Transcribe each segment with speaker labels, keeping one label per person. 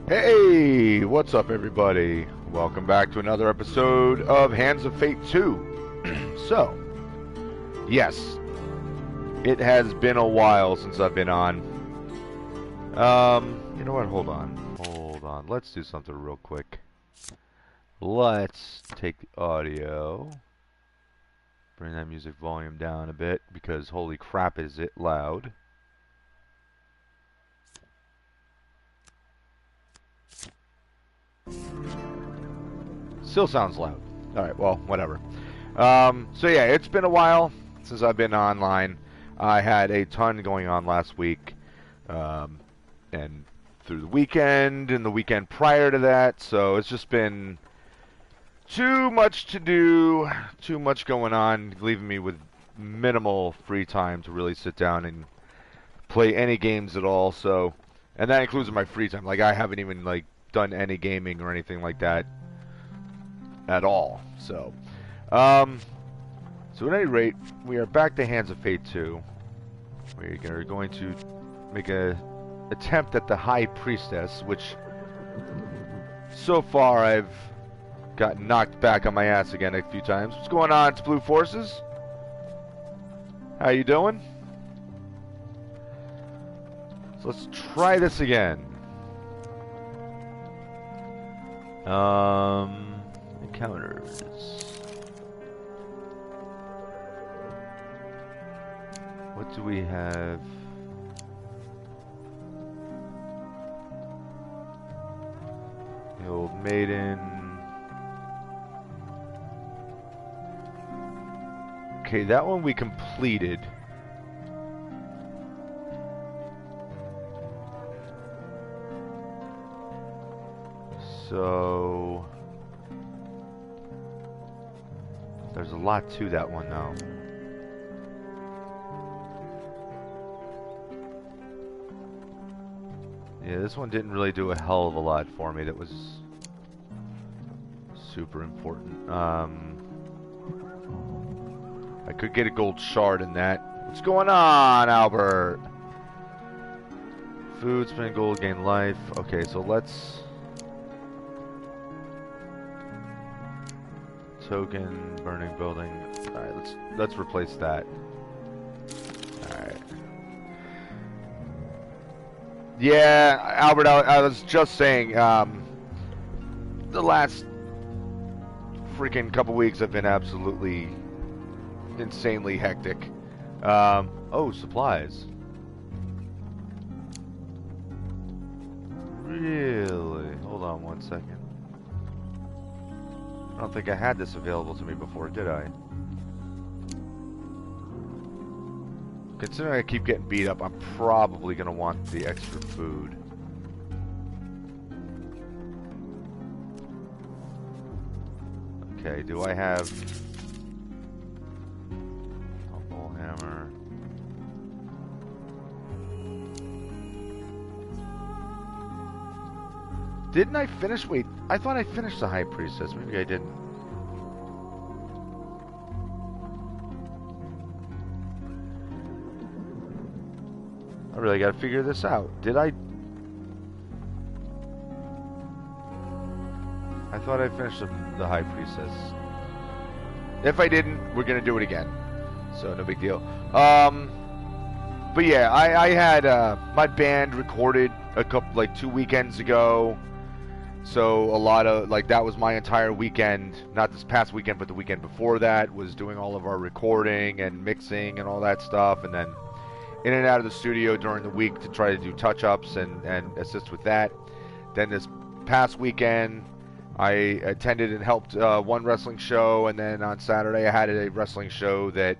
Speaker 1: Hey, what's up, everybody? Welcome back to another episode of Hands of Fate 2. So, yes, it has been a while since I've been on. You know what? Hold on. Let's do something real quick. Let's take the audio, bring that music volume down a bit because holy crap, is it loud. Still sounds loud. Alright, well, whatever. So yeah, it's been a while since I've been online. I had a ton going on last week, and through the weekend, and the weekend prior to that, so it's just been too much to do, too much going on, leaving me with minimal free time to really sit down and play any games at all, so, and that includes my free time. Like, I haven't even, like, done any gaming or anything like that at all. So at any rate, we are back to Hands of Fate 2. We are going to make a attempt at the High Priestess, which so far I've gotten knocked back on my ass again a few times. What's going on? It's Blue Forces. How you doing? So let's try this again. Encounters. What do we have? The Old Maiden. Okay, that one we completed. So there's a lot to that one though. Yeah, this one didn't really do a hell of a lot for me that was super important. I could get a gold shard in that. What's going on, Albert? Food, spend gold, gain life. Okay, so let's... Token, burning building. Alright, let's replace that. Alright. Yeah, Albert, I was just saying, the last freaking couple weeks have been absolutely insanely hectic. Oh, supplies. Really? Hold on one second. I don't think I had this available to me before, did I? Considering I keep getting beat up, I'm probably going to want the extra food. Okay, do I have... Tumble hammer. Didn't I finish? Wait, I thought I finished the High Priestess. Maybe I didn't. I really gotta figure this out. Did I? I thought I finished the High Priestess. If I didn't, we're gonna do it again. So no big deal. But yeah, I had my band recorded a couple, like 2 weekends ago. So a lot of, like, that was my entire weekend, not this past weekend, but the weekend before that, was doing all of our recording and mixing and all that stuff, and then in and out of the studio during the week to try to do touch-ups and assist with that. Then this past weekend, I attended and helped one wrestling show, and then on Saturday I had a wrestling show that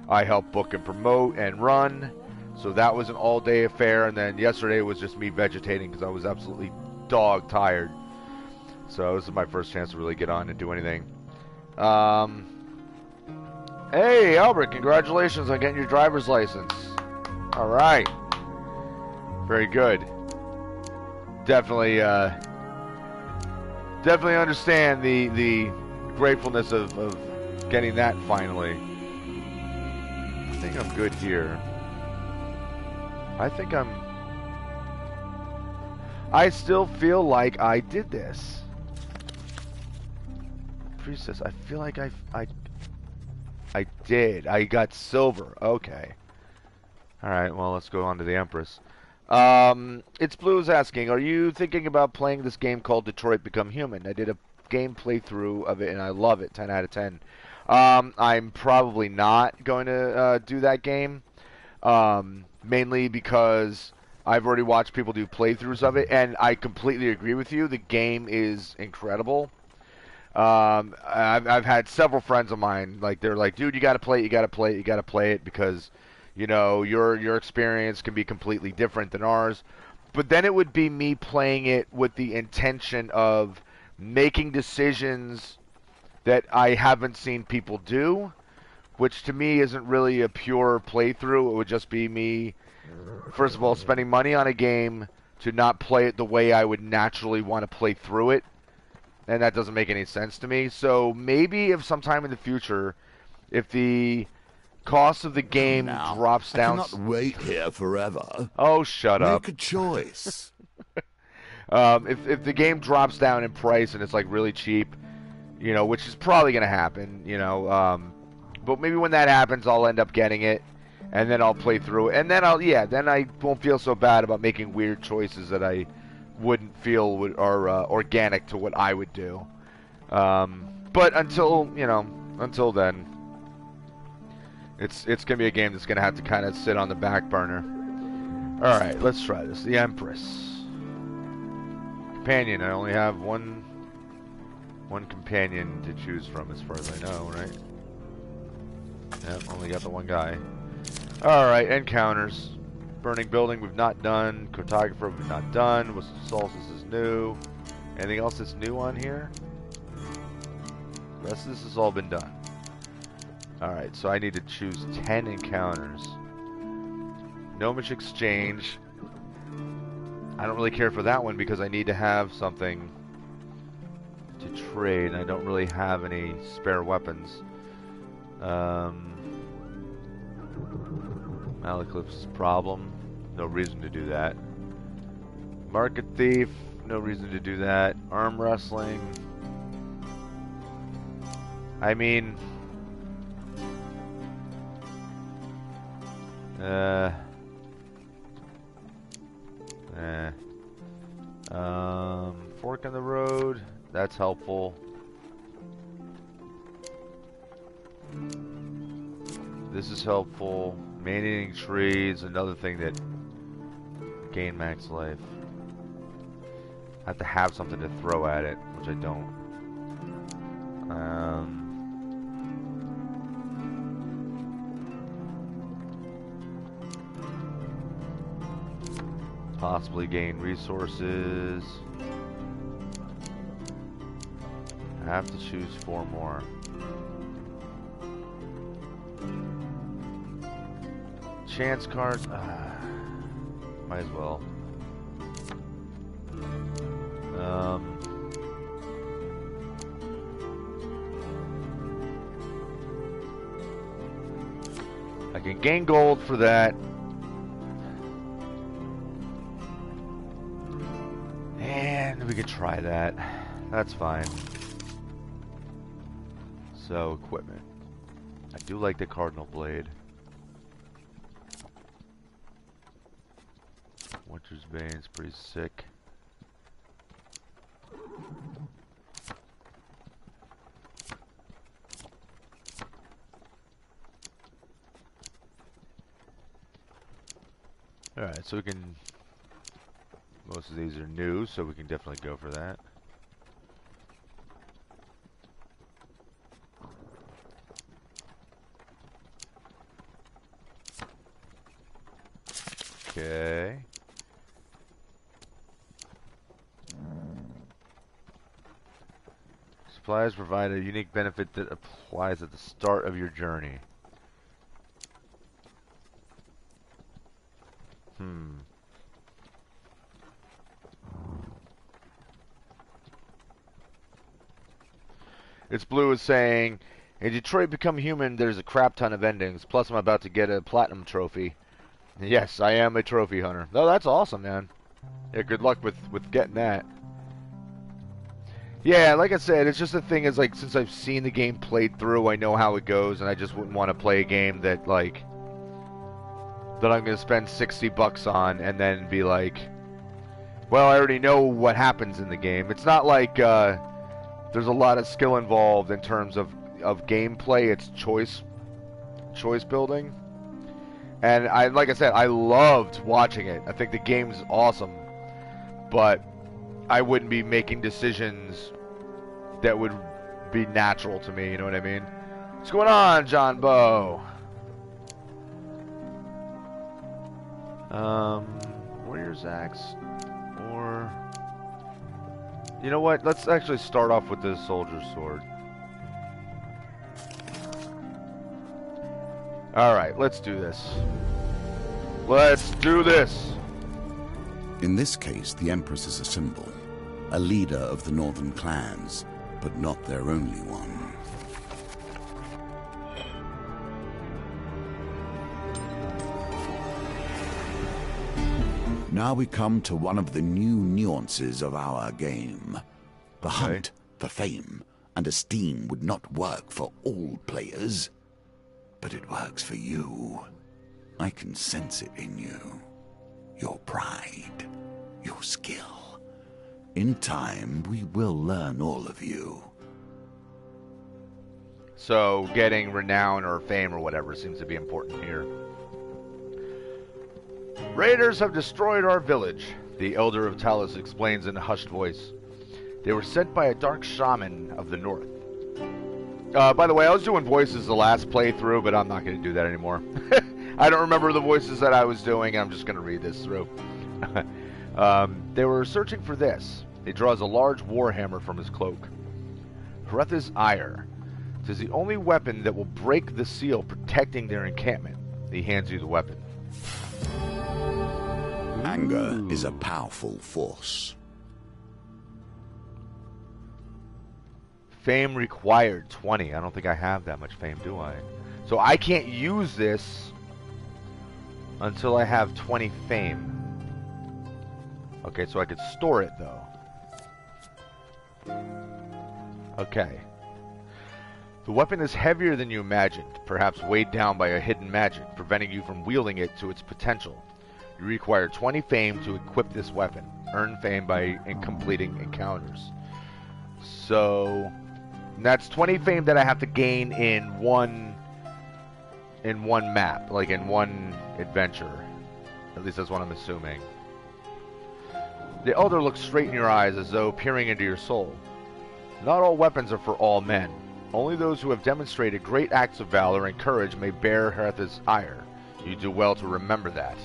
Speaker 1: I helped book and promote and run. So that was an all-day affair, and then yesterday was just me vegetating because I was absolutely dog-tired. So this is my first chance to really get on and do anything. Hey, Albert, congratulations on getting your driver's license. All right. Very good. Definitely, definitely understand the gratefulness of getting that finally. I think I'm good here. I think I'm... I still feel like I did this. Priestess, I feel like I did. I got silver. Okay. Alright, well, let's go on to the Empress. It's Blue's asking, are you thinking about playing this game called Detroit Become Human? I did a game playthrough of it, and I love it. 10 out of 10. I'm probably not going to do that game, mainly because I've already watched people do playthroughs of it, and I completely agree with you. The game is incredible. I've had several friends of mine, like, they're like, dude, you got to play it, you got to play it, you got to play it, because, you know, your experience can be completely different than ours. But then it would be me playing it with the intention of making decisions that I haven't seen people do, which to me isn't really a pure playthrough. It would just be me, first of all, spending money on a game to not play it the way I would naturally want to play through it. And that doesn't make any sense to me. So maybe if sometime in the future, if the cost of the game drops down...
Speaker 2: I cannot wait here forever.
Speaker 1: Oh, shut up.
Speaker 2: Make a choice.
Speaker 1: If the game drops down in price and it's like really cheap, you know, which is probably going to happen, you know, but maybe when that happens, I'll end up getting it, and then I'll play through it, and then then I won't feel so bad about making weird choices that I wouldn't feel are organic to what I would do. But until then, it's gonna be a game that's gonna have to kind of sit on the back burner. All right, let's try this. The Empress companion. I only have one companion to choose from, as far as I know, right? Yep, only got the one guy. All right, encounters. Burning building we've not done. Cartographer we've not done. What's Solstice is new. Anything else that's new on here? The rest of this has all been done. Alright, so I need to choose 10 encounters. Gnomish Exchange. I don't really care for that one because I need to have something to trade, and I don't really have any spare weapons. Malaclypse's problem. No reason to do that. Market Thief. No reason to do that. Arm Wrestling. I mean... Fork in the Road. That's helpful. This is helpful. Man-eating trees, another thing that gain max life. I have to have something to throw at it, which I don't. Possibly gain resources. I have to choose 4 more. Chance cards. Might as well. I can gain gold for that. And we could try that. That's fine. So, equipment. I do like the Cardinal Blade. Winter's Bane's pretty sick. Alright, so we can... Most of these are new, so we can definitely go for that. Okay. Supplies provide a unique benefit that applies at the start of your journey. It's Blue is saying, in Detroit Become Human, there's a crap ton of endings. Plus, I'm about to get a platinum trophy. Yes, I am a trophy hunter. Oh, that's awesome, man. Yeah, good luck with getting that. Yeah, like I said, it's just the thing is, like, since I've seen the game played through, I know how it goes, and I just wouldn't want to play a game that, like, that I'm going to spend $60 on and then be like, well, I already know what happens in the game. It's not like there's a lot of skill involved in terms of gameplay. It's choice building. And like I said, I loved watching it. I think the game's awesome. But I wouldn't be making decisions that would be natural to me, you know what I mean? What's going on, John Bow? Warrior's Axe, or... You know what? Let's actually start off with the Soldier's Sword. Alright, let's do this. Let's do this!
Speaker 2: In this case, the Empress is a symbol, a leader of the northern clans, but not their only one. Now we come to one of the new nuances of our game. The hunt for fame and esteem would not work for all players, but it works for you. I can sense it in you. Your pride, your skill. In time, we will learn all of you.
Speaker 1: So, getting renown or fame or whatever seems to be important here. Raiders have destroyed our village, the Elder of Talos explains in a hushed voice. They were sent by a dark shaman of the north. By the way, I was doing voices the last playthrough, but I'm not going to do that anymore. I don't remember the voices that I was doing, and I'm just going to read this through. They were searching for this. He draws a large warhammer from his cloak. Hreth's ire. It is the only weapon that will break the seal protecting their encampment. He hands you the weapon.
Speaker 2: Anger is a powerful force.
Speaker 1: Fame required 20. I don't think I have that much fame, do I? So I can't use this until I have 20 fame. Okay, so I could store it, though. Okay. The weapon is heavier than you imagined, perhaps weighed down by a hidden magic, preventing you from wielding it to its potential. You require 20 fame to equip this weapon. Earn fame by completing encounters. So, that's 20 fame that I have to gain in one map, like in one adventure. At least that's what I'm assuming. The Elder looks straight in your eyes as though peering into your soul. Not all weapons are for all men. Only those who have demonstrated great acts of valor and courage may bear Hreth's ire. You do well to remember that.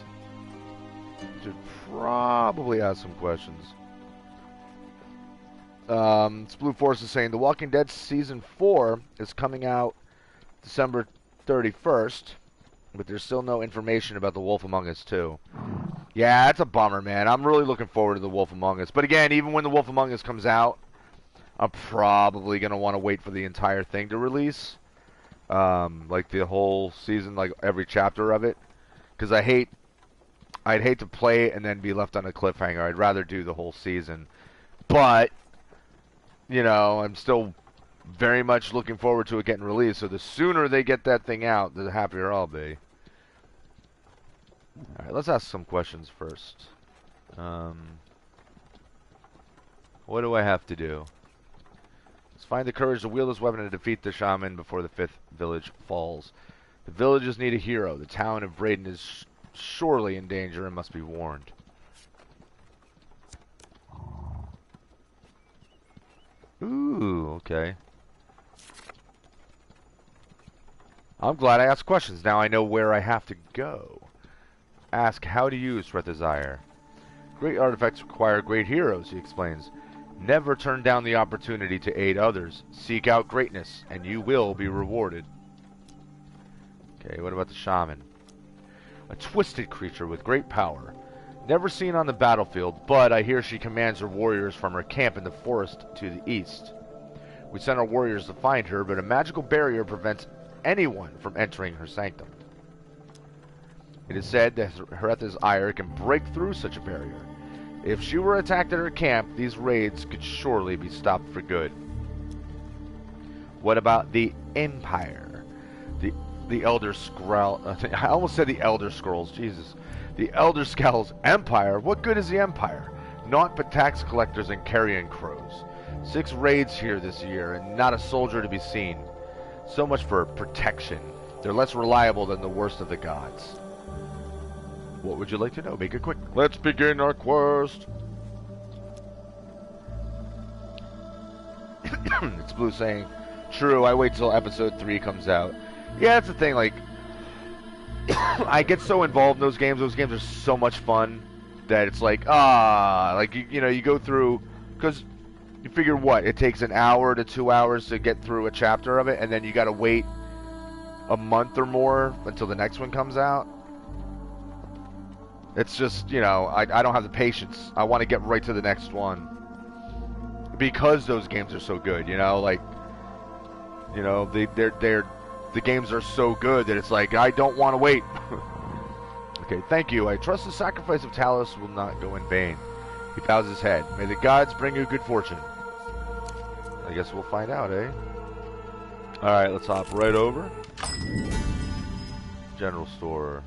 Speaker 1: Should probably ask some questions. Blue Force is saying The Walking Dead Season 4 is coming out December 31st, but there's still no information about The Wolf Among Us 2. Yeah, that's a bummer, man. I'm really looking forward to The Wolf Among Us. But again, even when The Wolf Among Us comes out, I'm probably going to want to wait for the entire thing to release. Like the whole season, like every chapter of it. Because I'd hate to play it and then be left on a cliffhanger. I'd rather do the whole season. But, you know, I'm still very much looking forward to it getting released. So the sooner they get that thing out, the happier I'll be. Alright, let's ask some questions first. What do I have to do? Let's find the courage to wield this weapon and defeat the shaman before the 5th village falls. The villagers need a hero. The town of Braden is surely in danger and must be warned. Ooh, okay. I'm glad I asked questions. Now I know where I have to go. Ask how to use Hreth's ire. Great artifacts require great heroes, he explains. Never turn down the opportunity to aid others. Seek out greatness, and you will be rewarded. Okay, what about the shaman? A twisted creature with great power. Never seen on the battlefield, but I hear she commands her warriors from her camp in the forest to the east. We sent our warriors to find her, but a magical barrier prevents anyone from entering her sanctum. It is said that Hreth's ire can break through such a barrier. If she were attacked at her camp, these raids could surely be stopped for good. What about the Empire? The Elder Scroll... I almost said the Elder Scrolls. Jesus. The Elder Scrolls Empire? What good is the Empire? Naught but tax collectors and carrion crows. 6 raids here this year, and not a soldier to be seen. So much for protection. They're less reliable than the worst of the gods. What would you like to know? Make it quick. Let's begin our quest. It's Blue saying, true, I wait till episode 3 comes out. Yeah, that's the thing, like, I get so involved in those games. Those games are so much fun that it's like, like, you know, you go through, because you figure what? It takes an hour to 2 hours to get through a chapter of it, and then you got to wait a month or more until the next one comes out. It's just, you know, I don't have the patience. I want to get right to the next one. Because those games are so good, you know, like, you know, the games are so good that it's like, I don't want to wait. Okay, thank you. I trust the sacrifice of Talos will not go in vain. He bows his head. May the gods bring you good fortune. I guess we'll find out, eh? Alright, let's hop right over. General store.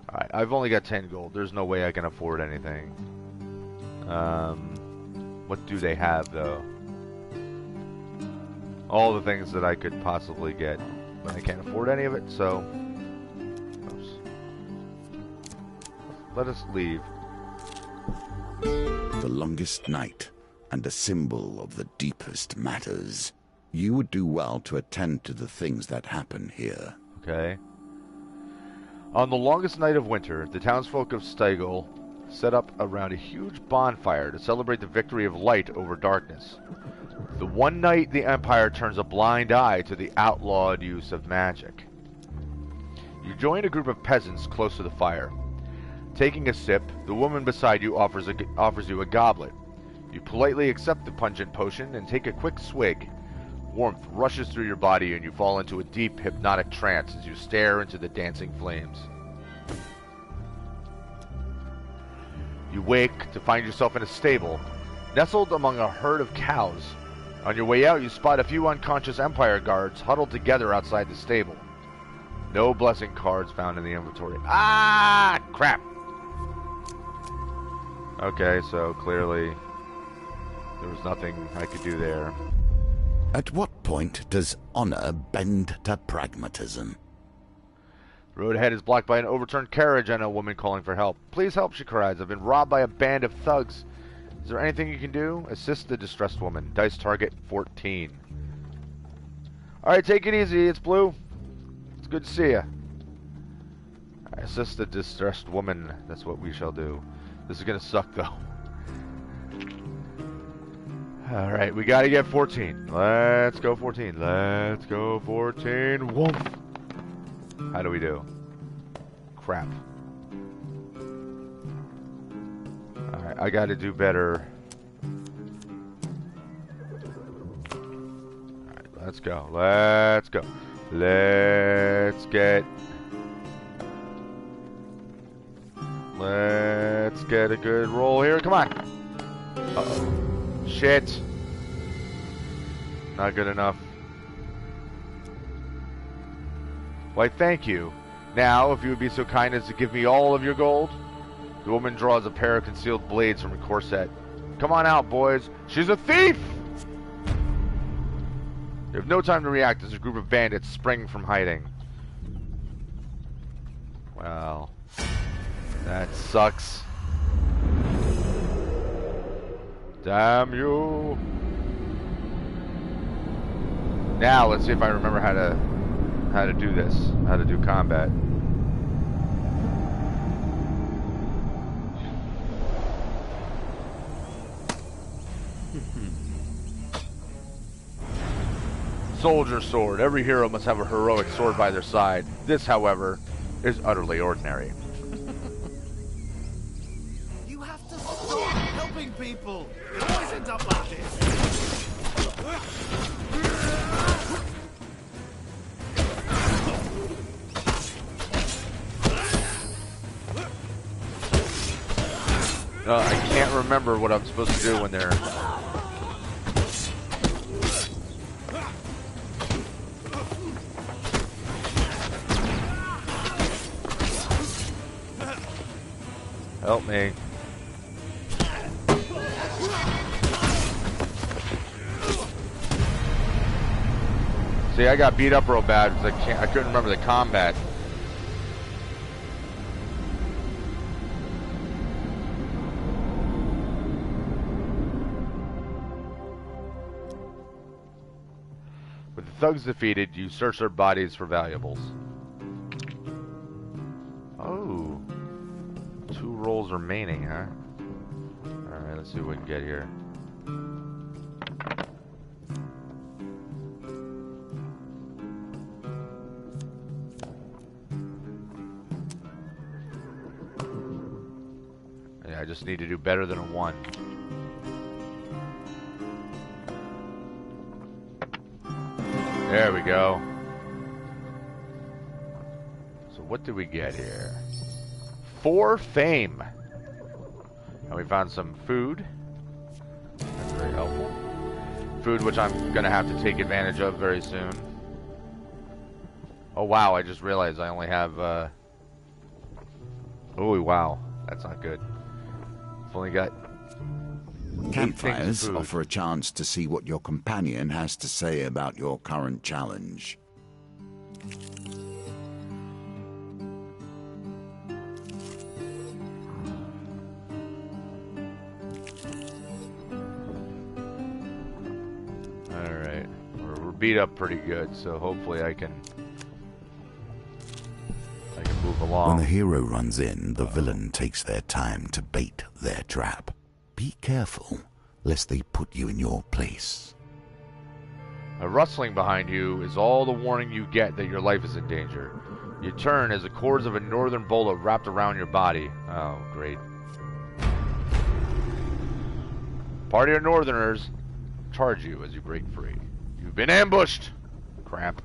Speaker 1: Alright, I've only got 10 gold. There's no way I can afford anything. What do they have, though? All the things that I could possibly get. But I can't afford any of it, so... Oops. Let us leave.
Speaker 2: The longest night, and a symbol of the deepest matters. You would do well to attend to the things that happen here.
Speaker 1: Okay. On the longest night of winter, the townsfolk of Stegel set up around a huge bonfire to celebrate the victory of light over darkness. The one night the Empire turns a blind eye to the outlawed use of magic. You join a group of peasants close to the fire. Taking a sip, the woman beside you offers you a goblet. You politely accept the pungent potion and take a quick swig. Warmth rushes through your body and you fall into a deep hypnotic trance as you stare into the dancing flames. You wake to find yourself in a stable, nestled among a herd of cows. On your way out, you spot a few unconscious Empire guards huddled together outside the stable. No blessing cards found in the inventory. Ah, crap! Okay, so clearly there was nothing I could do there.
Speaker 2: At what point does honor bend to pragmatism?
Speaker 1: The road ahead is blocked by an overturned carriage and a woman calling for help. Please help, she cries. I've been robbed by a band of thugs. Is there anything you can do? Assist the distressed woman. Dice target 14. Alright, take it easy. It's Blue. It's good to see you. Assist the distressed woman. That's what we shall do. This is going to suck, though. Alright, we got to get 14. Let's go 14. Let's go 14. Woof. How do we do? Crap. Alright, I gotta do better. Alright, let's go. Let's go. Let's get a good roll here. Come on. Uh-oh. Shit. Not good enough. Why, thank you. Now, if you would be so kind as to give me all of your gold. The woman draws a pair of concealed blades from her corset. Come on out, boys. She's a thief! You have no time to react as a group of bandits spring from hiding. Well, that sucks. Damn you. Now, let's see if I remember how to do this. How to do combat. Soldier sword. Every hero must have a heroic sword by their side. This, however, is utterly ordinary.
Speaker 3: You have to stop helping people. It always ends up like this.
Speaker 1: I can't remember what I'm supposed to do when they're... Help me. See, I got beat up real bad because I couldn't remember the combat. With the thugs defeated, you search their bodies for valuables. Oh. 2 rolls remaining, huh? Alright, let's see what we can get here. Yeah, I just need to do better than a 1. There we go. So what did we get here? 4 fame. And we found some food. That's very helpful. Food which I'm going to have to take advantage of very soon. Oh wow, I just realized I only have... Oh wow, that's not good. I've only got...
Speaker 2: Campfires offer a chance to see what your companion has to say about your current challenge.
Speaker 1: Alright, we're beat up pretty good, so hopefully I can move along.
Speaker 2: When the hero runs in, the villain takes their time to bait their trap. Be careful, lest they put you in your place.
Speaker 1: A rustling behind you is all the warning you get that your life is in danger. You turn as the cords of a northern bola wrapped around your body. Oh, great. Party of northerners charge you as you break free. You've been ambushed! Crap.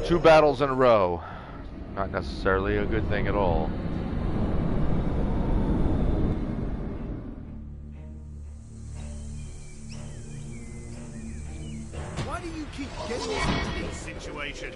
Speaker 1: Two battles in a row. Not necessarily a good thing at all.
Speaker 3: Why do you keep getting us into these situations?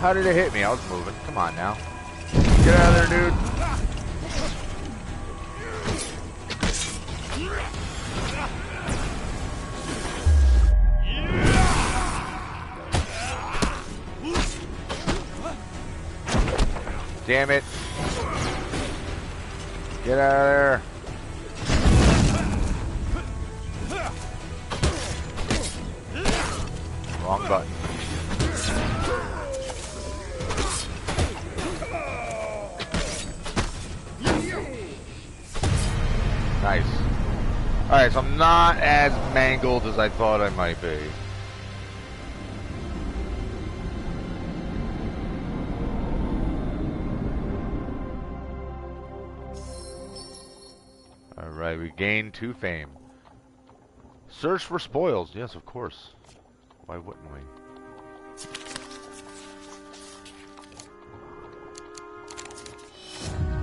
Speaker 1: How did it hit me? I was moving. Come on now. Get out of there, dude. Damn it. Get out of there. Wrong button. Nice. Alright, so I'm not as mangled as I thought I might be. Alright, we gained 2 fame. Search for spoils. Yes, of course. Why wouldn't we?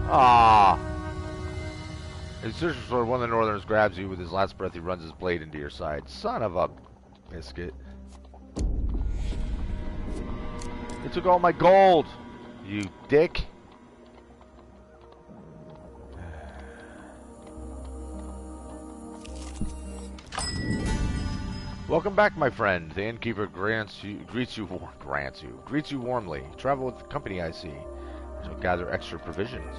Speaker 1: Ah. As soon as one of the northerners grabs you with his last breath, he runs his blade into your side. Son of a biscuit. They took all my gold, you dick. Welcome back, my friend. The innkeeper greets you warmly. Travel with the company, I see. So gather extra provisions.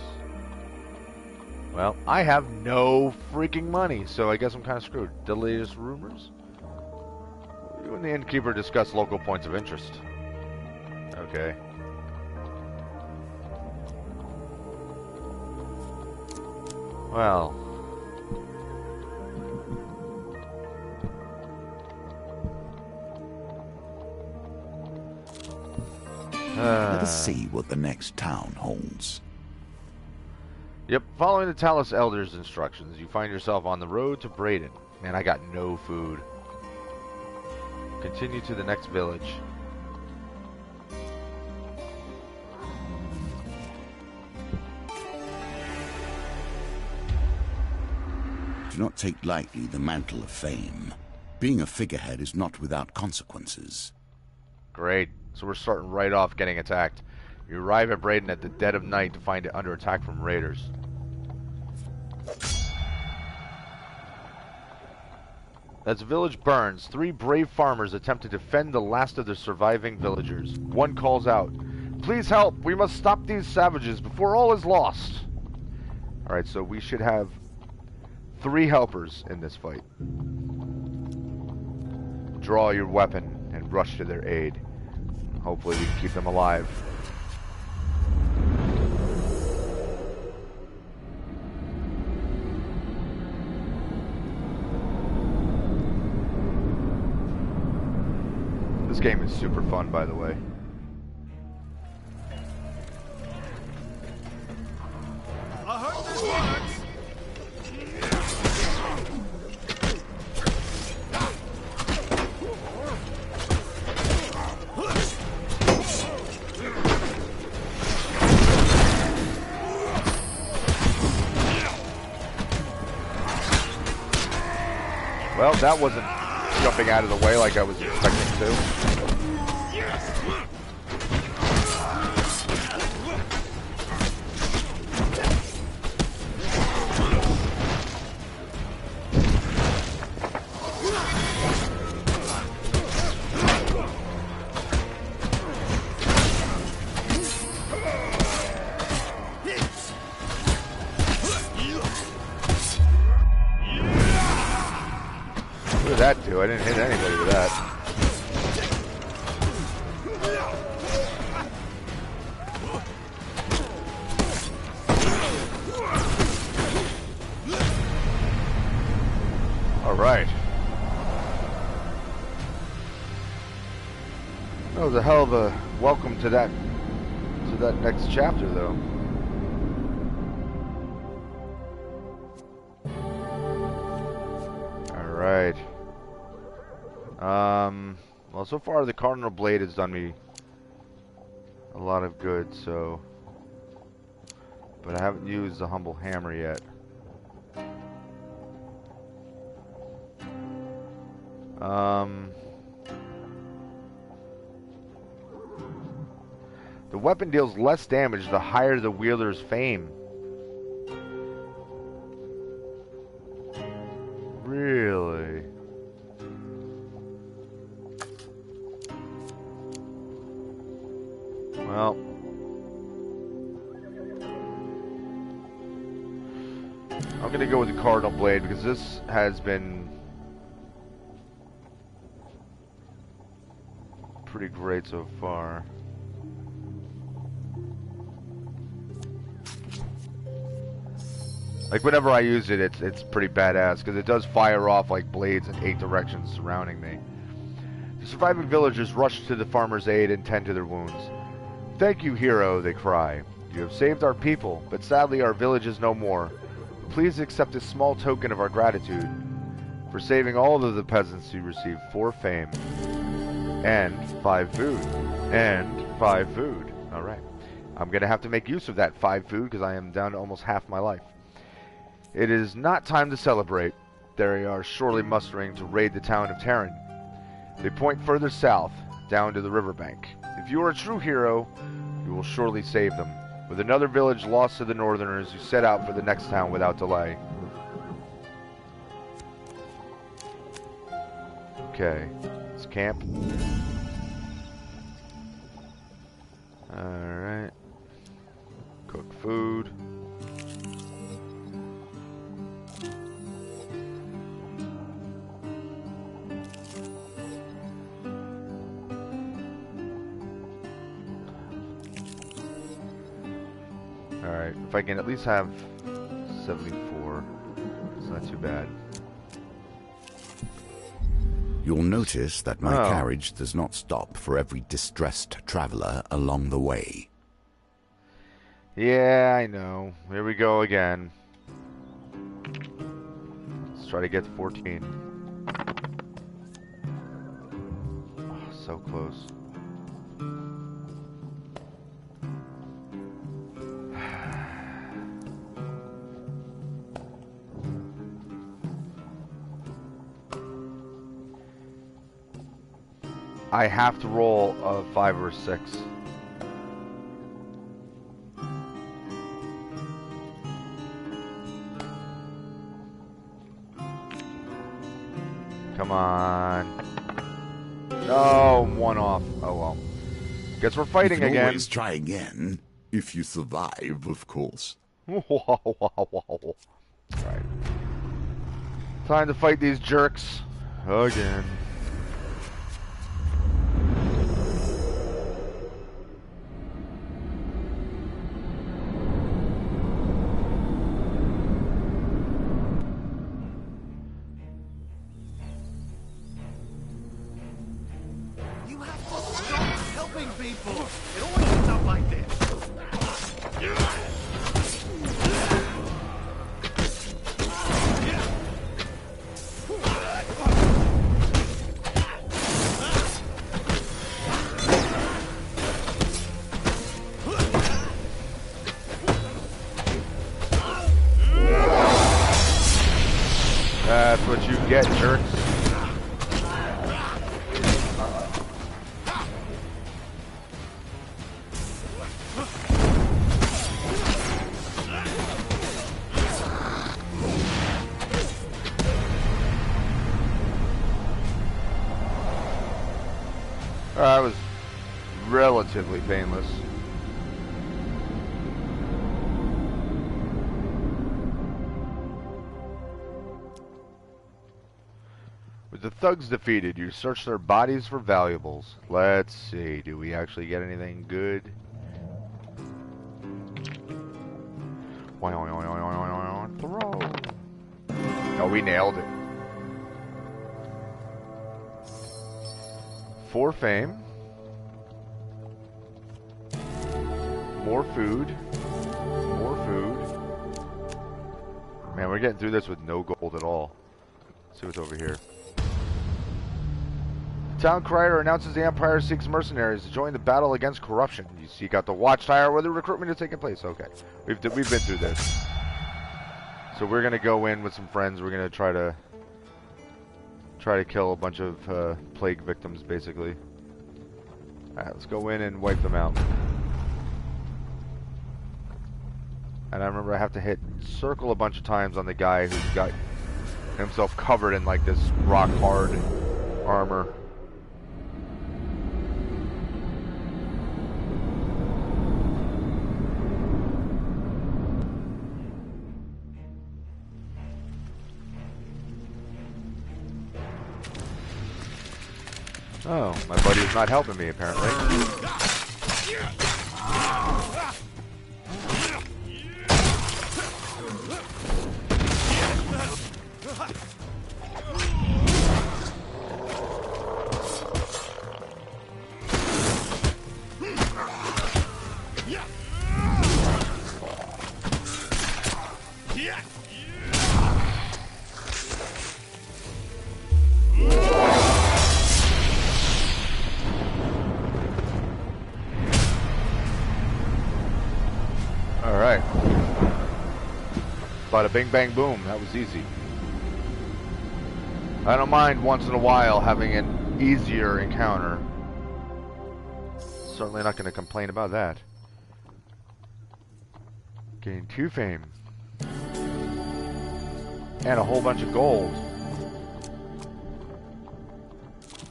Speaker 1: Well, I have no freaking money, so I guess I'm kind of screwed. The latest rumors? You and the innkeeper discuss local points of interest. Okay. Well.
Speaker 2: Let us see what the next town holds.
Speaker 1: Yep, following the Talus Elder's instructions, you find yourself on the road to Braden. Man, I got no food. Continue to the next village.
Speaker 2: Do not take lightly the mantle of fame. Being a figurehead is not without consequences.
Speaker 1: Great. So we're starting right off getting attacked. You arrive at Braden at the dead of night to find it under attack from raiders. As the village burns, 3 brave farmers attempt to defend the last of the surviving villagers. One calls out, "Please help! We must stop these savages before all is lost!" Alright, so we should have 3 helpers in this fight. Draw your weapon and rush to their aid. Hopefully we can keep them alive. This game is super fun, by the way.
Speaker 3: I hope this works.
Speaker 1: Well, that wasn't jumping out of the way like I was expecting to. What did that do? I didn't hit anybody with that. All right. That was a hell of a welcome to that next chapter, though. All right. Well, so far the Cardinal Blade has done me a lot of good, so... But I haven't used the Humble Hammer yet. The weapon deals less damage the higher the wielder's fame. Really? Well, I'm gonna go with the Cardinal Blade because this has been pretty great so far. Like whenever I use it, it's pretty badass because it does fire off like blades in 8 directions surrounding me. The surviving villagers rush to the farmer's aid and tend to their wounds. "Thank you, hero," they cry. "You have saved our people, but sadly our village is no more. Please accept a small token of our gratitude. For saving all of the peasants, you receive 4 fame. And 5 food. And 5 food." Alright. I'm going to have to make use of that 5 food because I am down to almost half my life. It is not time to celebrate. They are surely mustering to raid the town of Terran. They point further south, down to the riverbank. If you are a true hero, you will surely save them. With another village lost to the Northerners, you set out for the next town without delay. Okay, let's camp. Alright. Cook food. Alright, if I can at least have 74, it's not too bad.
Speaker 2: You'll notice that my
Speaker 1: Oh.
Speaker 2: carriage does not stop for every distressed traveler along the way.
Speaker 1: Yeah, I know. Here we go again. Let's try to get to 14. Oh, so close. I have to roll a 5 or 6. Come on. No, 1 off. Oh well. Guess we're fighting
Speaker 2: you can
Speaker 1: again.
Speaker 2: always try again, if you survive, of course.
Speaker 1: Alright. Time to fight these jerks again.
Speaker 3: You have to stop helping people. It always ends up like this.
Speaker 1: That's what you get, jerks. That was relatively painless. With the thugs defeated, you search their bodies for valuables. Let's see, do we actually get anything good? Throw. No, we nailed it. 4 fame. More food. More food. Man, we're getting through this with no gold at all. Let's see what's over here. Town crier announces the Empire seeks mercenaries to join the battle against corruption. You seek out the watchtower where the recruitment is taking place. Okay, we've been through this. So we're gonna go in with some friends. We're gonna try to kill a bunch of plague victims, basically. All right, let's go in and wipe them out. And I remember I have to hit circle a bunch of times on the guy who's got himself covered in like this rock hard armor. Oh, my buddy is not helping me, apparently. Alright. Bada bing bang boom, that was easy. I don't mind once in a while having an easier encounter. Certainly not going to complain about that. Gain 2 fame. And a whole bunch of gold.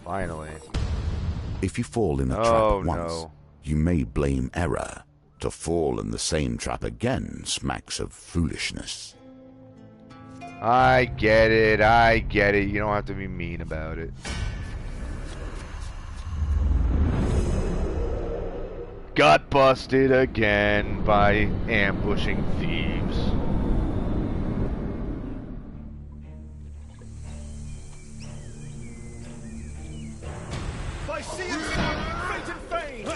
Speaker 1: Finally.
Speaker 2: If you fall in a
Speaker 1: Oh,
Speaker 2: trap once,
Speaker 1: no.
Speaker 2: you may blame error. To fall in the same trap again smacks of foolishness.
Speaker 1: I get it, I get it. You don't have to be mean about it. got busted again by ambushing thieves.
Speaker 3: I see you, fate and fame.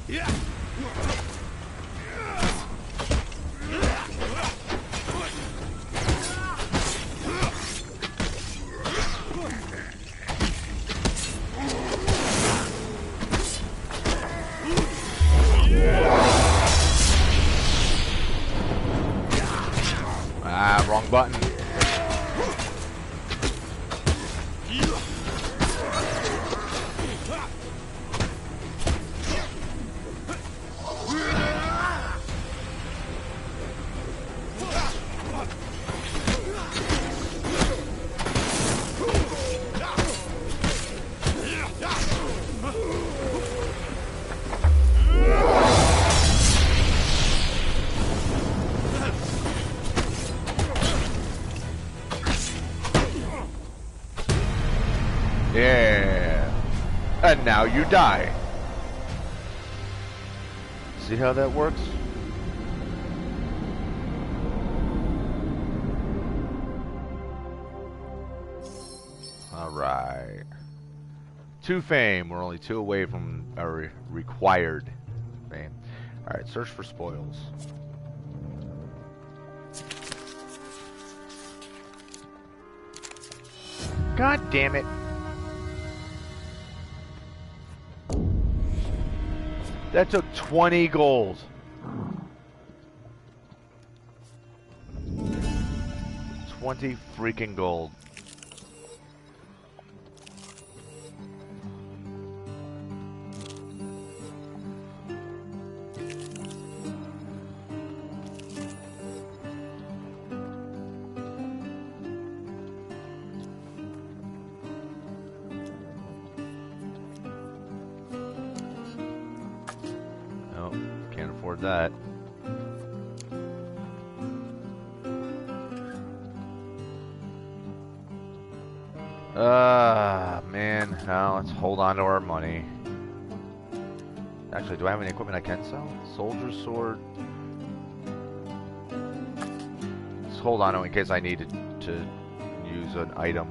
Speaker 3: Yeah.
Speaker 1: Ah, wrong button. Yeah. And now you die. See how that works? Alright. 2 fame. We're only 2 away from our required fame. Alright, search for spoils. God damn it. That took 20 gold. $20 freaking gold. Nope, can't afford that. Man, now let's hold on to our money. Actually, do I have any equipment I can sell? Soldier's sword. Let's hold on to it in case I need to use an item.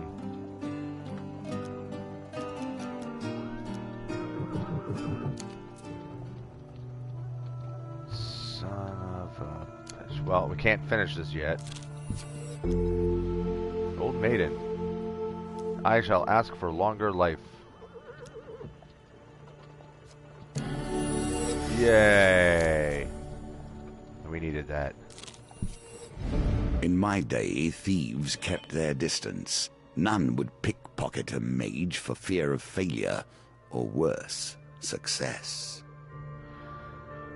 Speaker 1: Son of a bitch. Well, we can't finish this yet. Old maiden. I shall ask for longer life. Yay! We needed that.
Speaker 2: In my day, thieves kept their distance. None would pickpocket a mage for fear of failure, or worse, success.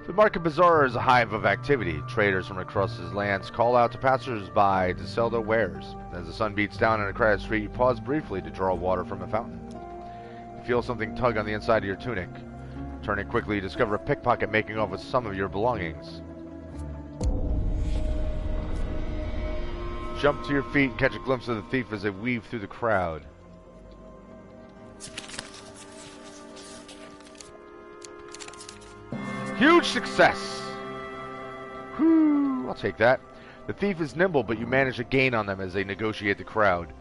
Speaker 1: The Market Bazaar is a hive of activity. Traders from across his lands call out to passers-by to sell their wares. As the sun beats down on a crowded street, you pause briefly to draw water from a fountain. You feel something tug on the inside of your tunic. Turning quickly, you discover a pickpocket making off with some of your belongings. Jump to your feet and catch a glimpse of the thief as they weave through the crowd. Huge success! Whew, I'll take that. The thief is nimble, but you manage to gain on them as they negotiate the crowd.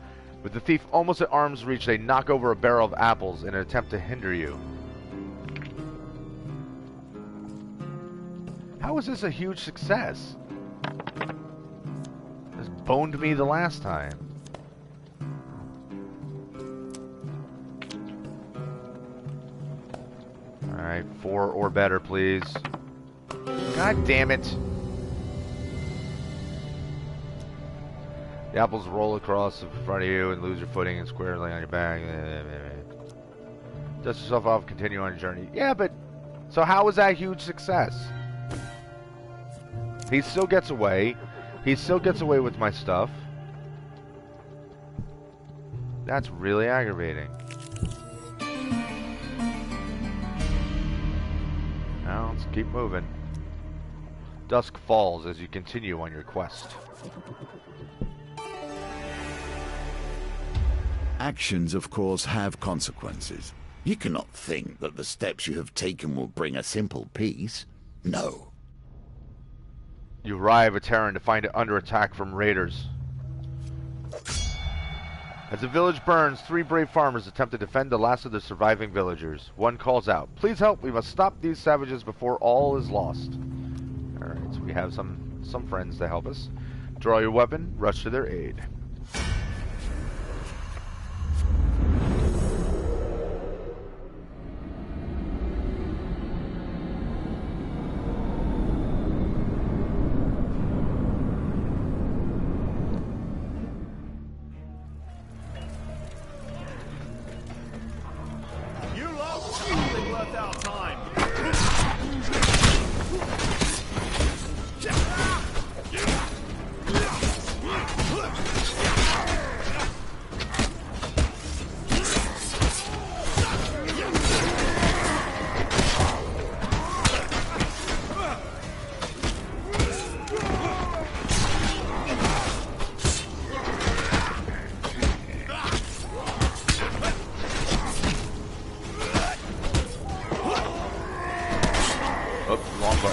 Speaker 1: With the thief almost at arm's reach, they knock over a barrel of apples in an attempt to hinder you. How was this a huge success? This boned me the last time. Alright, 4 or better, please. God damn it. The apples roll across in front of you and lose your footing and squarely on your back. Dust yourself off, continue on your journey. Yeah, but... So how was that a huge success? He still gets away. He still gets away with my stuff. That's really aggravating. Now, let's keep moving. Dusk falls as you continue on your quest.
Speaker 2: Actions, of course, have consequences. You cannot think that the steps you have taken will bring a simple peace. No.
Speaker 1: You arrive at Terran to find it under attack from raiders. As the village burns, 3 brave farmers attempt to defend the last of the surviving villagers. One calls out, "Please help, we must stop these savages before all is lost." Alright, so we have some friends to help us. Draw your weapon, rush to their aid.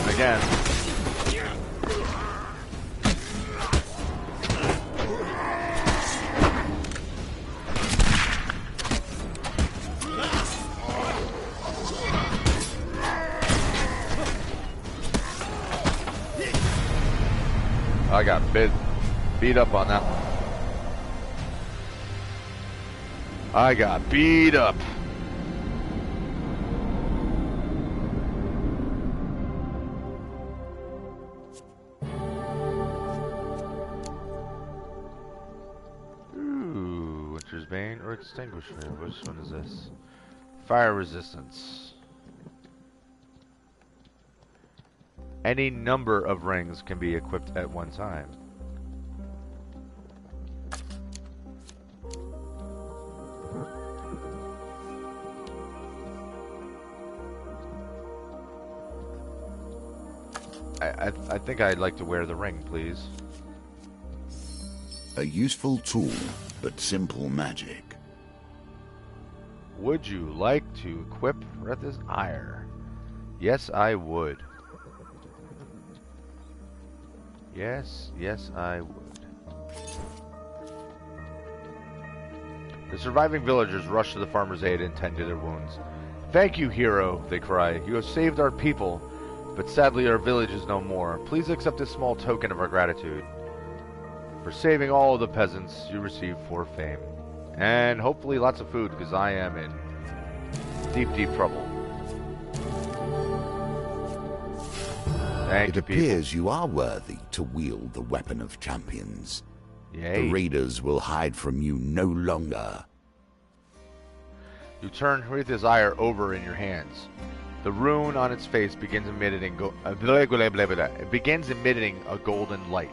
Speaker 1: Again. I got beat up on that one. I got beat up. Bane or extinguisher. Which one is this? Fire resistance. Any number of rings can be equipped at one time. I think I'd like to wear the ring, please.
Speaker 2: A useful tool, but simple magic.
Speaker 1: Would you like to equip Reth's ire? Yes, I would. Yes, I would. The surviving villagers rush to the farmer's aid and tend to their wounds. "Thank you, hero," they cry. "You have saved our people, but sadly our village is no more. Please accept this small token of our gratitude. For saving all of the peasants, you receive 4 fame. And hopefully lots of food, because I am in deep, deep trouble." Thank you,
Speaker 2: it appears you are worthy to wield the weapon of champions.
Speaker 1: Yay.
Speaker 2: The raiders will hide from you no longer.
Speaker 1: You turn Reth's ire over in your hands. The rune on its face begins emitting a golden light.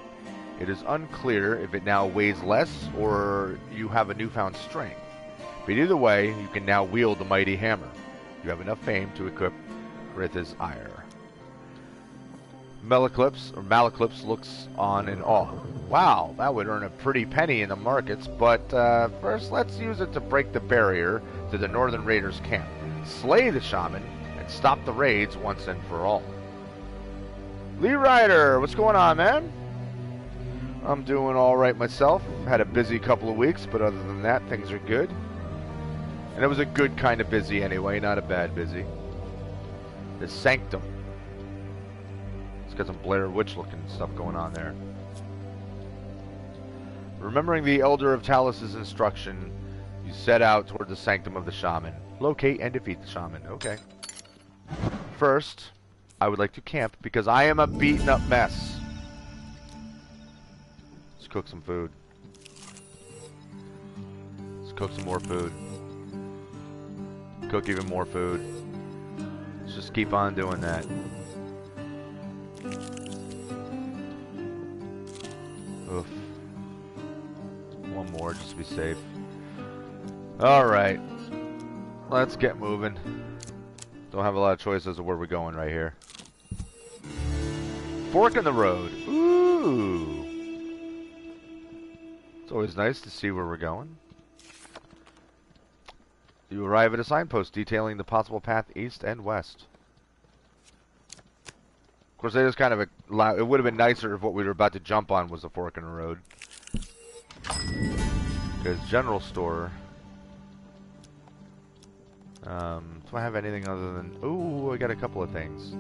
Speaker 1: It is unclear if it now weighs less or you have a newfound strength. But either way, you can now wield the mighty hammer. You have enough fame to equip Reth's ire. Malaclips looks on in awe. Wow, that would earn a pretty penny in the markets, but first let's use it to break the barrier to the northern raiders' camp, slay the shaman, and stop the raids once and for all. Lee Ryder, what's going on, man? I'm doing all right myself. Had a busy couple of weeks, but other than that, things are good. And it was a good kind of busy anyway, not a bad busy. The Sanctum. It's got some Blair Witch looking stuff going on there. Remembering the Elder of Talus's instruction, you set out toward the Sanctum of the Shaman. Locate and defeat the Shaman. Okay. First, I would like to camp because I am a beaten up mess. Let's cook some food. Let's cook some more food. Cook even more food. Let's just keep on doing that. Oof. One more just to be safe. Alright. Let's get moving. Don't have a lot of choice as to where we're going right here. Fork in the road. Ooh. It's always nice to see where we're going. You arrive at a signpost detailing the possible path east and west. Of course, it is kind of a loud. It would have been nicer if what we were about to jump on was a fork in the road. Because general store. Do I have anything other than... Ooh, I got a couple of things.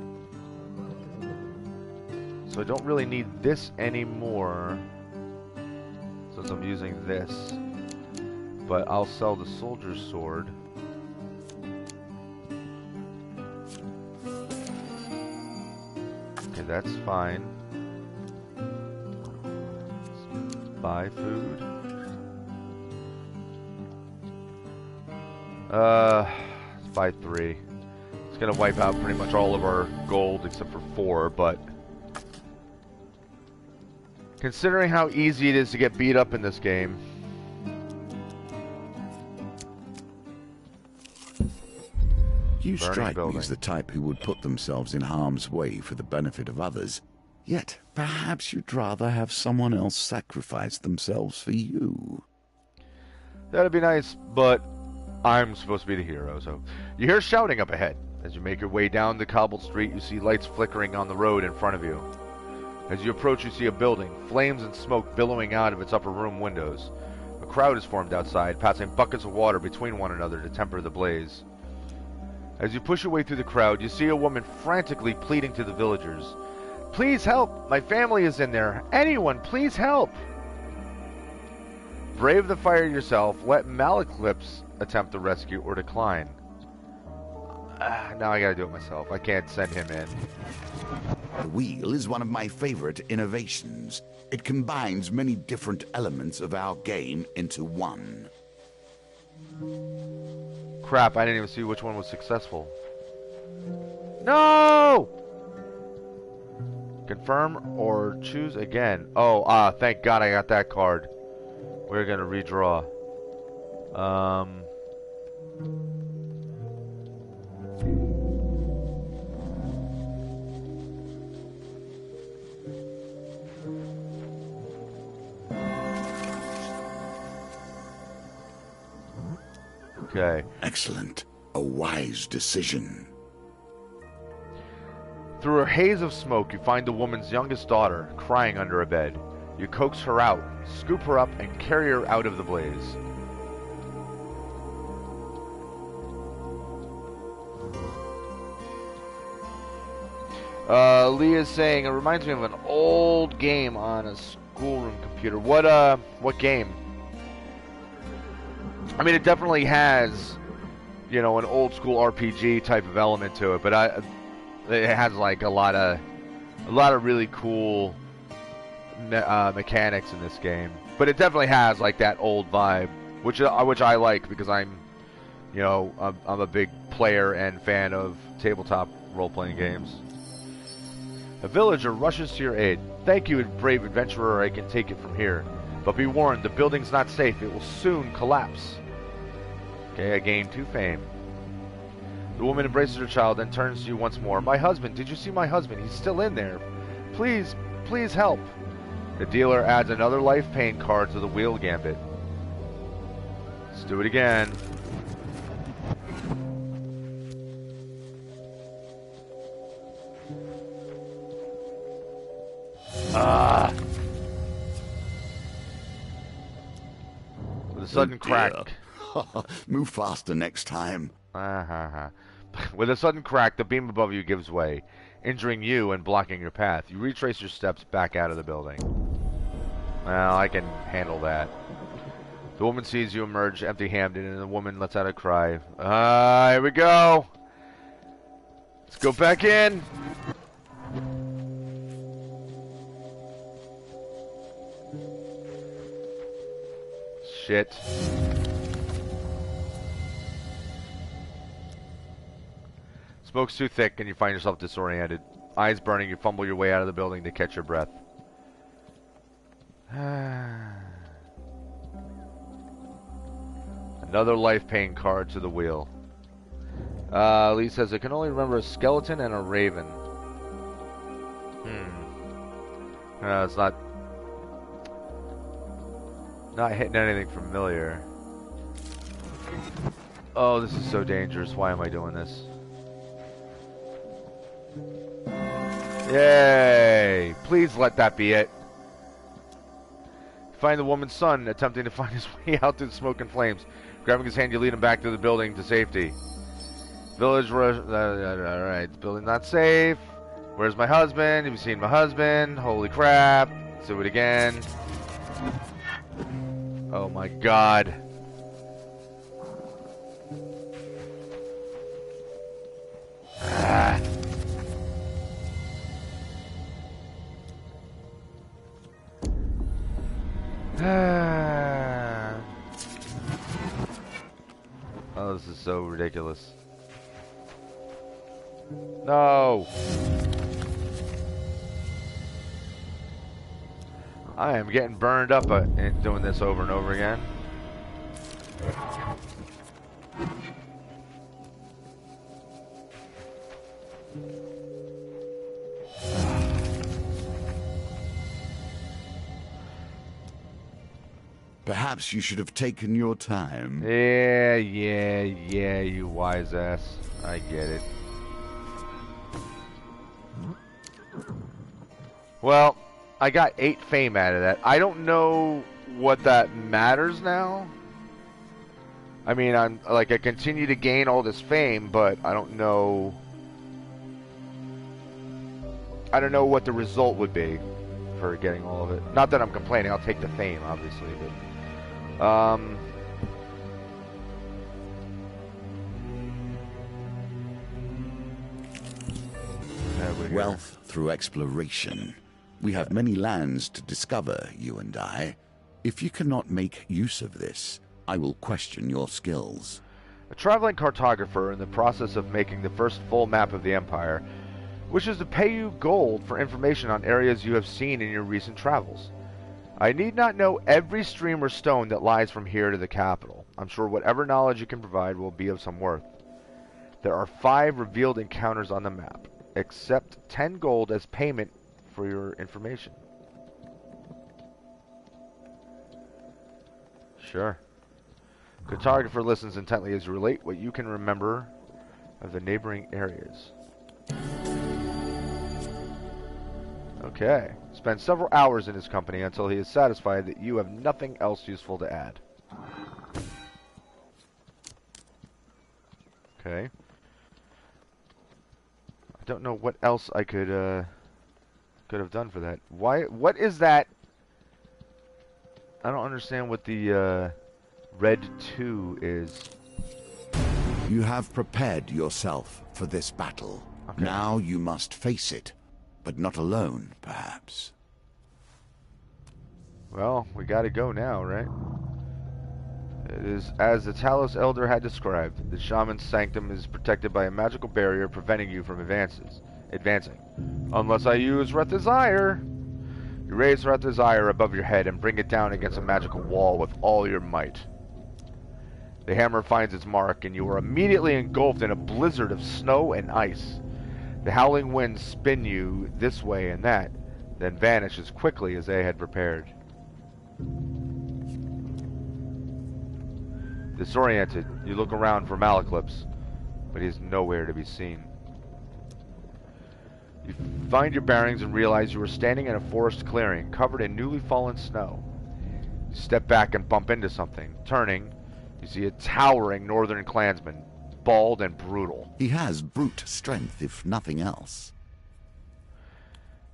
Speaker 1: So I don't really need this anymore, since I'm using this. But I'll sell the soldier's sword. Okay, that's fine. Buy food. Let's buy 3. It's gonna wipe out pretty much all of our gold except for 4, but considering how easy it is to get beat up in this game,
Speaker 2: you strike me as the type who would put themselves in harm's way for the benefit of others. Yet, perhaps you'd rather have someone else sacrifice themselves for you.
Speaker 1: That'd be nice, but I'm supposed to be the hero, so... You hear shouting up ahead. As you make your way down the cobbled street, you see lights flickering on the road in front of you. As you approach, you see a building, flames and smoke billowing out of its upper room windows. A crowd is formed outside, passing buckets of water between one another to temper the blaze. As you push your way through the crowd, you see a woman frantically pleading to the villagers. Please help! My family is in there! Anyone, please help! Brave the fire yourself, let Malaclips attempt the rescue or decline. Now I gotta do it myself. I can't send him in.
Speaker 2: The wheel is one of my favorite innovations. It combines many different elements of our game into one.
Speaker 1: Crap, I didn't even see which one was successful. No! Confirm or choose again. Oh, thank God I got that card. We're gonna redraw. Okay.
Speaker 2: Excellent. A wise decision.
Speaker 1: Through a haze of smoke, you find the woman's youngest daughter crying under a bed. You coax her out, scoop her up, and carry her out of the blaze. Lee is saying, it reminds me of an old game on a schoolroom computer. What game? I mean, it definitely has, you know, an old school RPG type of element to it, but it has like a lot of really cool mechanics in this game. But it definitely has like that old vibe, which I like because I'm a big player and fan of tabletop role-playing games. A villager rushes to your aid. Thank you, brave adventurer. I can take it from here. But be warned, the building's not safe. It will soon collapse. Okay, I gained 2 fame. The woman embraces her child, then turns to you once more. My husband, did you see my husband? He's still in there. Please, please help. The dealer adds another life pain card to the wheel gambit. Let's do it again. With a sudden crack.
Speaker 2: Move faster next time.
Speaker 1: With a sudden crack, the beam above you gives way, injuring you and blocking your path. You retrace your steps back out of the building. Well, I can handle that. The woman sees you emerge empty-handed, and the woman lets out a cry. Here we go. Let's go back in. Shit. Smoke's too thick and you find yourself disoriented. Eyes burning, you fumble your way out of the building to catch your breath. Another life pain card to the wheel. Lee says, I can only remember a skeleton and a raven. It's not hitting anything familiar. Oh, this is so dangerous. Why am I doing this? Yay! Please let that be it. Find the woman's son attempting to find his way out through the smoke and flames. Grabbing his hand, you lead him back to the building to safety. Village rush. Alright, building not safe. Where's my husband? Have you seen my husband? Holy crap. Let's do it again. Oh my god. Ah. Oh, this is so ridiculous. No! I am getting burned up in doing this over and over again.
Speaker 2: Perhaps you should have taken your time.
Speaker 1: Yeah, you wise ass. I get it. Well, I got 8 fame out of that. I don't know what that matters now. I mean, I continue to gain all this fame, but I don't know what the result would be for getting all of it. Not that I'm complaining. I'll take the fame, obviously, but
Speaker 2: wealth through exploration. We have many lands to discover, you and I. If you cannot make use of this, I will question your skills.
Speaker 1: A traveling cartographer in the process of making the first full map of the Empire wishes to pay you gold for information on areas you have seen in your recent travels. I need not know every stream or stone that lies from here to the capital. I'm sure whatever knowledge you can provide will be of some worth. There are 5 revealed encounters on the map. Accept 10 gold as payment for your information. Sure. Cartographer listens intently as you relate what you can remember of the neighboring areas. Okay. Spend several hours in his company until he is satisfied that you have nothing else useful to add. Okay. I don't know what else I could have done for that. What is that? I don't understand what the red 2 is.
Speaker 2: You have prepared yourself for this battle.
Speaker 1: Okay.
Speaker 2: Now you must face it, but not alone, perhaps.
Speaker 1: Well, we gotta go now, right? It is as the Talos Elder had described. The Shaman's Sanctum is protected by a magical barrier preventing you from advancing. Unless I use Rethazire. You raise Rethazire above your head and bring it down against a magical wall with all your might. The hammer finds its mark, and you are immediately engulfed in a blizzard of snow and ice. The howling winds spin you this way and that, then vanish as quickly as they had prepared. Disoriented, you look around for Malaclips, but he is nowhere to be seen. You find your bearings and realize you are standing in a forest clearing covered in newly fallen snow. You step back and bump into something. Turning, you see a towering northern clansman, bald and brutal.
Speaker 2: He has brute strength, if nothing else.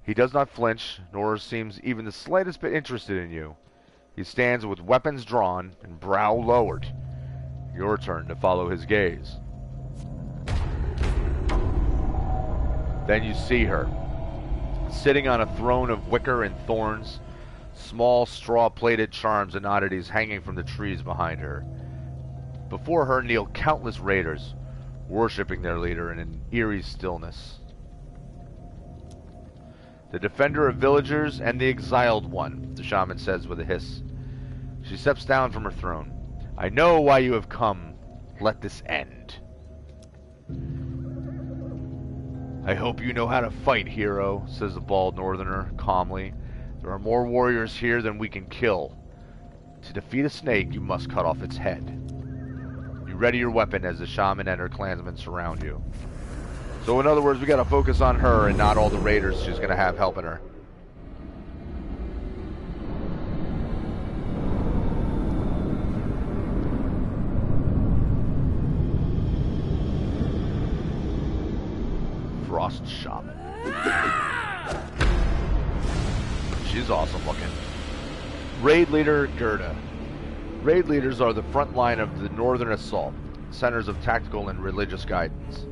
Speaker 1: He does not flinch, nor seems even the slightest bit interested in you. He stands with weapons drawn and brow lowered. Your turn to follow his gaze. Then you see her, sitting on a throne of wicker and thorns, small straw-plated charms and oddities hanging from the trees behind her. Before her kneel countless raiders, worshipping their leader in an eerie stillness. The defender of villagers and the exiled one, the shaman says with a hiss. She steps down from her throne. I know why you have come. Let this end. I hope you know how to fight, hero, says the bald northerner calmly. There are more warriors here than we can kill. To defeat a snake, you must cut off its head. You ready your weapon as the shaman and her clansmen surround you. So in other words, we gotta focus on her and not all the raiders she's gonna have helping her. Frost Shaman. She's awesome looking. Raid Leader Gerda. Raid leaders are the front line of the Northern Assault, centers of tactical and religious guidance.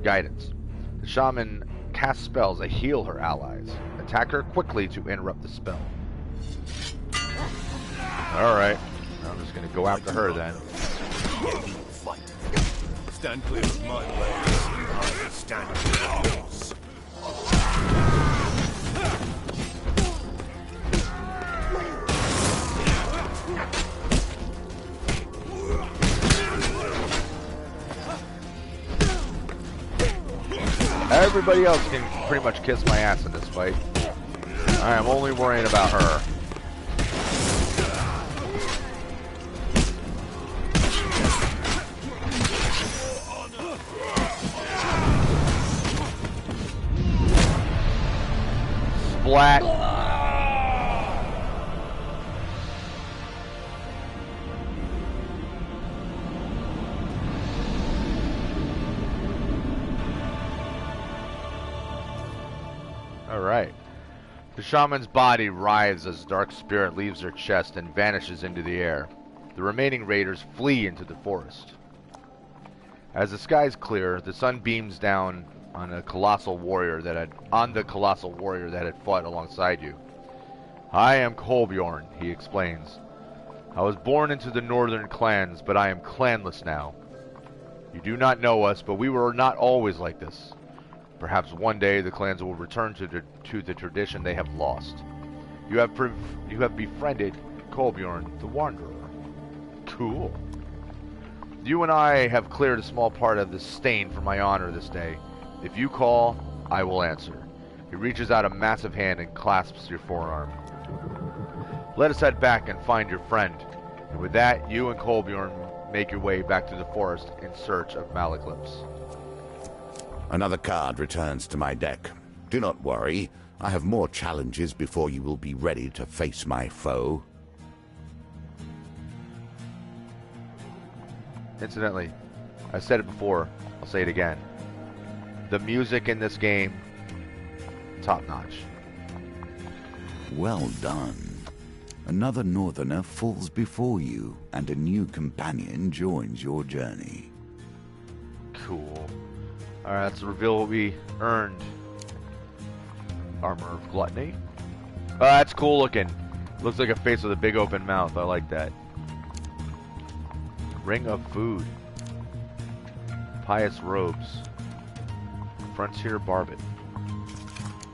Speaker 1: The shaman casts spells that heal her allies. Attack her quickly to interrupt the spell. Alright, I'm just gonna go after her then.
Speaker 3: Stand clear of my legs. I will stand clear of yours.
Speaker 1: Everybody else can pretty much kiss my ass in this fight. I am only worrying about her. Splat. Alright. The shaman's body writhes as dark spirit leaves her chest and vanishes into the air. The remaining raiders flee into the forest. As the skies clear, the sun beams down on the colossal warrior that had fought alongside you. I am Kolbjorn, he explains. I was born into the northern clans, but I am clanless now. You do not know us, but we were not always like this. Perhaps one day the clans will return to the tradition they have lost. You have befriended Kolbjorn the Wanderer. Cool. You and I have cleared a small part of the stain for my honor this day. If you call, I will answer. He reaches out a massive hand and clasps your forearm. Let us head back and find your friend. And with that, you and Kolbjorn make your way back to the forest in search of Maleklips.
Speaker 2: Another card returns to my deck. Do not worry, I have more challenges before you will be ready to face my foe.
Speaker 1: Incidentally, I said it before, I'll say it again. The music in this game, top notch.
Speaker 2: Well done. Another northerner falls before you, and a new companion joins your journey.
Speaker 1: Cool. Alright, let's reveal what we earned. Armor of Gluttony. Oh, that's cool looking. Looks like a face with a big open mouth. I like that. Ring of Food. Pious Robes. Frontier Barbet.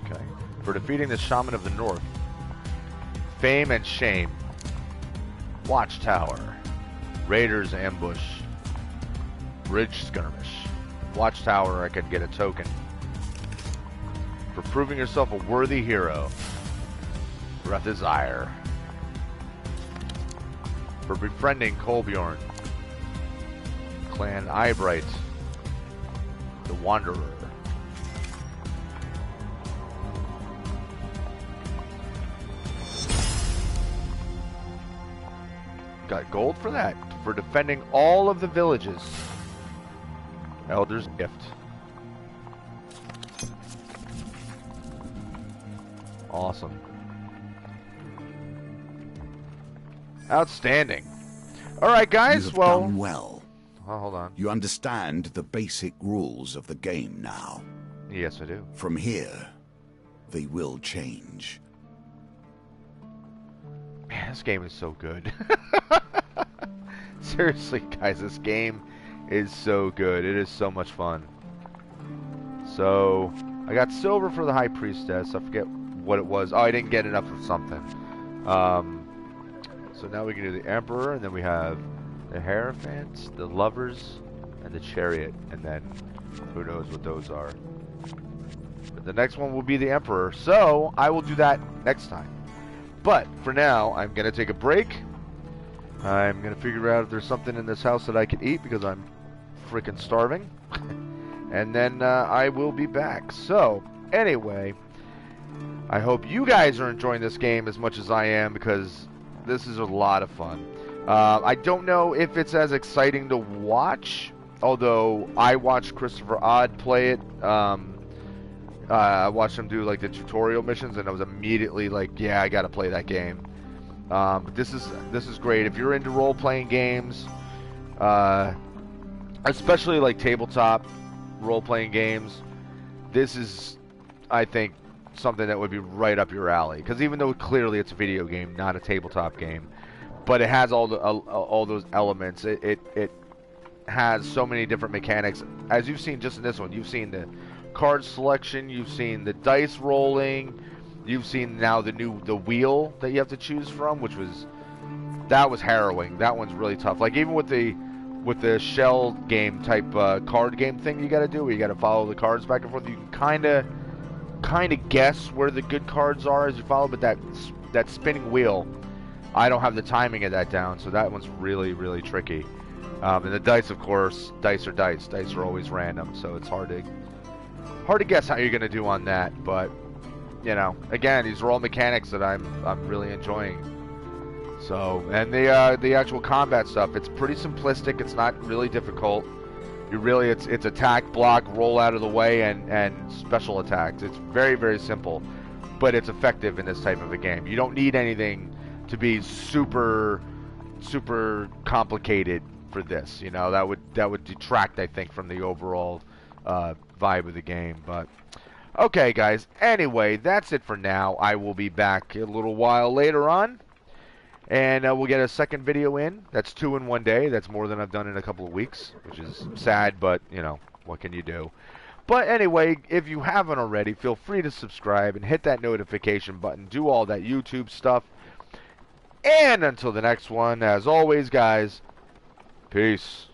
Speaker 1: Okay. For defeating the Shaman of the North. Fame and Shame. Watchtower. Raiders Ambush. Bridge Skirmish. Watchtower, I could get a token. For proving yourself a worthy hero. Breath's Ire. For befriending Kolbjorn. Clan Eyebright. The Wanderer. Got gold for that. For defending all of the villages. Elder's Gift. Awesome. Outstanding. Alright guys,
Speaker 2: You have
Speaker 1: well...
Speaker 2: done well.
Speaker 1: Oh, hold on.
Speaker 2: You understand the basic rules of the game now.
Speaker 1: Yes, I do.
Speaker 2: From here, they will change.
Speaker 1: Man, this game is so good. Seriously, guys, this game is so good. It is so much fun. So, I got silver for the High Priestess. I forget what it was. Oh, I didn't get enough of something. So now we can do the Emperor, and then we have the Hierophant, the Lovers, and the Chariot. And then, who knows what those are. But the next one will be the Emperor. So, I will do that next time. But, for now, I'm going to take a break. I'm gonna figure out if there's something in this house that I can eat because I'm freaking starving. And then I will be back. So, anyway, I hope you guys are enjoying this game as much as I am because this is a lot of fun. I don't know if it's as exciting to watch, although I watched Christopher Odd play it. I watched him do like the tutorial missions, and I was immediately like, yeah, I gotta play that game. But this is great if you're into role-playing games, especially like tabletop role-playing games. This is, I think, something that would be right up your alley. Because even though clearly it's a video game, not a tabletop game, but it has all those elements. It has so many different mechanics. As you've seen just in this one, you've seen the card selection, you've seen the dice rolling, you've seen now the wheel that you have to choose from, which was harrowing. That one's really tough. Like even with the shell game type card game thing you got to do, where you got to follow the cards back and forth. You can kind of guess where the good cards are as you follow, but that spinning wheel, I don't have the timing of that down, so that one's really, really tricky. And the dice, of course, dice are dice. Dice are always random, so it's hard to guess how you're gonna do on that. But you know, again, these are all mechanics that I'm really enjoying. So, and the actual combat stuff, it's pretty simplistic. It's not really difficult. It's attack, block, roll out of the way, and special attacks. It's very, very simple, but it's effective in this type of a game. You don't need anything to be super complicated for this. You know, that would detract, I think, from the overall vibe of the game. But okay, guys. Anyway, that's it for now. I will be back a little while later on. And we'll get a second video in. That's 2 in one day. That's more than I've done in a couple of weeks, which is sad, but, you know, what can you do? But anyway, if you haven't already, feel free to subscribe and hit that notification button. Do all that YouTube stuff. And until the next one, as always, guys, peace.